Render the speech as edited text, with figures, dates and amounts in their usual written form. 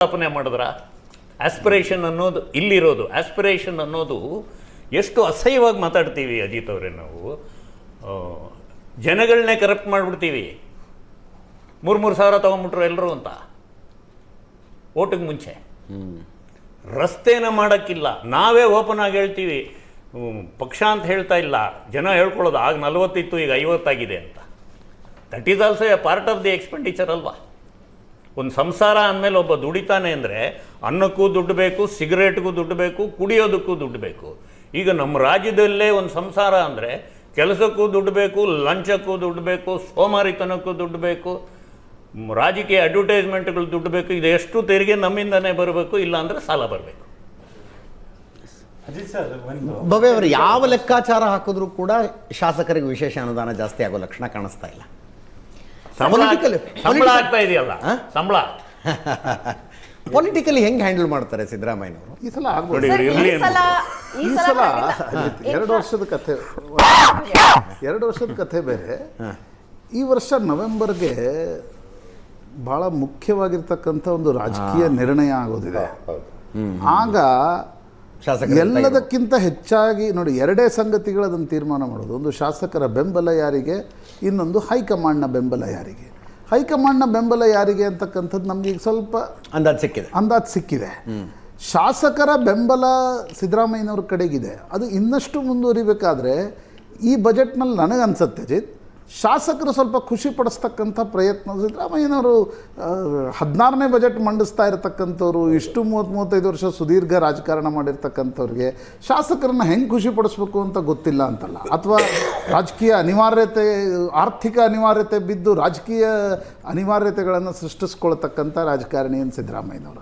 ಸ್ಥಾಪನೆ ಮಾಡಿದ್ರ? ಆಸ್ಪಿರೇಷನ್ ಅನ್ನೋದು ಇಲ್ಲಿರೋದು. ಆಸ್ಪಿರೇಷನ್ ಅನ್ನೋದು ಎಷ್ಟು ಅಸಹ್ಯವಾಗಿ ಮಾತಾಡ್ತೀವಿ ಅಜಿತ್ ಅವರೇ ನಾವು. ಜನಗಳನ್ನೇ ಕರಪ್ಟ್ ಮಾಡಿಬಿಡ್ತೀವಿ. 3,000 ಸಾವಿರ ತೊಗೊಂಬಿಟ್ರು ಎಲ್ಲರೂ ಅಂತ ಓಟಿಗೆ ಮುಂಚೆ. ರಸ್ತೆನ ಮಾಡೋಕ್ಕಿಲ್ಲ. ನಾವೇ ಓಪನ್ ಆಗಿ ಹೇಳ್ತೀವಿ, ಪಕ್ಷ ಅಂತ ಹೇಳ್ತಾ ಇಲ್ಲ, ಜನ ಹೇಳ್ಕೊಳ್ಳೋದು. ಆಗ 40 ಇತ್ತು, ಈಗ 50 ಆಗಿದೆ ಅಂತ. That is also A part of the expenditure ಅಲ್ವಾ? ಒಂದು ಸಂಸಾರ ಅಂದಮೇಲೆ ಒಬ್ಬ ದುಡಿತಾನೆ ಅಂದರೆ ಅನ್ನಕ್ಕೂ ದುಡ್ಡು ಬೇಕು, ಸಿಗರೇಟ್ಗೂ ದುಡ್ಡು ಬೇಕು, ಕುಡಿಯೋದಕ್ಕೂ ದುಡ್ಡು ಬೇಕು. ಈಗ ನಮ್ಮ ರಾಜ್ಯದಲ್ಲೇ ಒಂದು ಸಂಸಾರ ಅಂದರೆ ಕೆಲಸಕ್ಕೂ ದುಡ್ಡು ಬೇಕು, ಲಂಚಕ್ಕೂ ದುಡ್ಡು ಬೇಕು, ಸೋಮಾರಿತನಕ್ಕೂ ದುಡ್ಡು ಬೇಕು, ರಾಜಕೀಯ ಅಡ್ವರ್ಟೈಸ್ಮೆಂಟ್ಗಳು ದುಡ್ಡು ಬೇಕು. ಇದು ಎಷ್ಟು ತೆರಿಗೆ ನಮ್ಮಿಂದನೇ ಬರಬೇಕು, ಇಲ್ಲ ಅಂದರೆ ಸಾಲ ಬರಬೇಕು. ಭವ್ಯ ಅವರು ಯಾವ ಲೆಕ್ಕಾಚಾರ ಹಾಕಿದ್ರು ಕೂಡ ಶಾಸಕರಿಗೆ ವಿಶೇಷ ಅನುದಾನ ಜಾಸ್ತಿ ಆಗೋ ಲಕ್ಷಣ ಕಾಣಿಸ್ತಾ ಇಲ್ಲ. ಸಂಬಳ ಆಗ್ತಾ ಇದೆಯಲ್ಲ, ಸಂಬಳ ಪೊಲಿಟಿಕಲಿ ಹೆಂಗೆ ಹ್ಯಾಂಡಲ್ ಮಾಡ್ತಾರೆ ಸಿದ್ದರಾಮಯ್ಯನವರು? ಈ ಸಲ ಆಗ್ಬೋದು. ಈ ಸಲ 2 ವರ್ಷದ ಕಥೆ, 2 ವರ್ಷದ ಕಥೆ ಬೇರೆ. ಈ ವರ್ಷ ನವೆಂಬರ್ಗೆ ಬಹಳ ಮುಖ್ಯವಾಗಿರ್ತಕ್ಕಂಥ ಒಂದು ರಾಜಕೀಯ ನಿರ್ಣಯ ಆಗೋದಿದೆ. ಆಗ ಎಲ್ಲದಕ್ಕಿಂತ ಹೆಚ್ಚಾಗಿ ನೋಡಿ, 2 ಸಂಗತಿಗಳು ಅದನ್ನು ತೀರ್ಮಾನ ಮಾಡೋದು. ಒಂದು ಶಾಸಕರ ಬೆಂಬಲ ಯಾರಿಗೆ, ಇನ್ನೊಂದು ಹೈಕಮಾಂಡ್ನ ಬೆಂಬಲ ಯಾರಿಗೆ. ಹೈಕಮಾಂಡ್ನ ಬೆಂಬಲ ಯಾರಿಗೆ ಅಂತಕ್ಕಂಥದ್ದು ನಮ್ಗೆ ಈಗ ಸ್ವಲ್ಪ ಅಂದಾಜು ಸಿಕ್ಕಿದೆ. ಶಾಸಕರ ಬೆಂಬಲ ಸಿದ್ದರಾಮಯ್ಯನವ್ರ ಕಡೆಗಿದೆ. ಅದು ಇನ್ನಷ್ಟು ಮುಂದುವರಿಬೇಕಾದ್ರೆ ಈ ಬಜೆಟ್ನಲ್ಲಿ ನನಗನ್ಸುತ್ತೆ ಅಜಿತ್, ಶಾಸಕರು ಸ್ವಲ್ಪ ಖುಷಿ ಪಡಿಸ್ತಕ್ಕಂಥ ಪ್ರಯತ್ನ. ಸಿದ್ದರಾಮಯ್ಯನವರು 16ನೇ ಬಜೆಟ್ ಮಂಡಿಸ್ತಾ ಇರತಕ್ಕಂಥವ್ರು, ಇಷ್ಟು 30-35 ವರ್ಷ ಸುದೀರ್ಘ ರಾಜಕಾರಣ ಮಾಡಿರ್ತಕ್ಕಂಥವ್ರಿಗೆ ಶಾಸಕರನ್ನ ಹೆಂಗೆ ಖುಷಿ ಪಡಿಸ್ಬೇಕು ಅಂತ ಗೊತ್ತಿಲ್ಲ ಅಂತಲ್ಲ, ಅಥವಾ ರಾಜಕೀಯ ಅನಿವಾರ್ಯತೆ, ಆರ್ಥಿಕ ಅನಿವಾರ್ಯತೆ ಬಿದ್ದು ರಾಜಕೀಯ ಅನಿವಾರ್ಯತೆಗಳನ್ನು ಸೃಷ್ಟಿಸ್ಕೊಳ್ತಕ್ಕಂಥ ರಾಜಕಾರಣಿ ಏನು ಸಿದ್ದರಾಮಯ್ಯನವರು.